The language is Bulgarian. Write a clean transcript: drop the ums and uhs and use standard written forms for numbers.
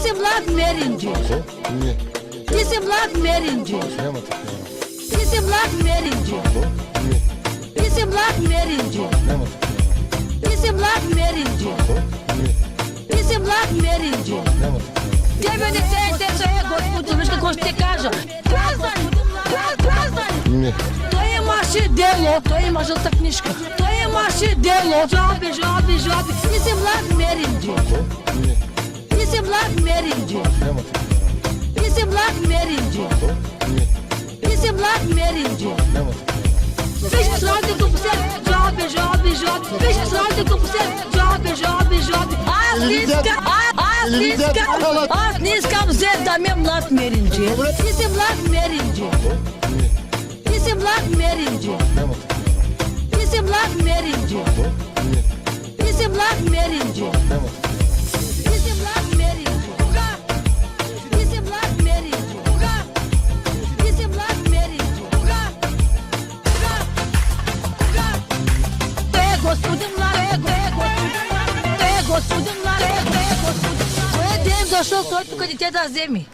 Dissimulado merindi. Dissimulado merindi. Dissimulado merindi. Dissimulado merindi. Dissimulado merindi. Dissimulado merindi. Тебе не цените, Господи, виж какво ще кажа. Той имаше дело, той има жълта книжка. Той имаше дело. Жоби. Ти си млад меринджи. Ти си млад меринджи. Ти си млад меринджи. Ти си млад меринджи. Виж сладите го посед. Жоби. Виж сладите го посед. Жоби. Аз не искам взе да ме млад меринджи. Ти си млад меринджи. Ти си млад меринджи. Ти си млад меринджи. Ти си млад меринджи. Ти си млад меринджи. Кога? Ти си млад меринджи. Кога? Ти си млад меринджи. Кога? Господи млад, Господи млад, Той е ден дошъл, той тук детета вземи.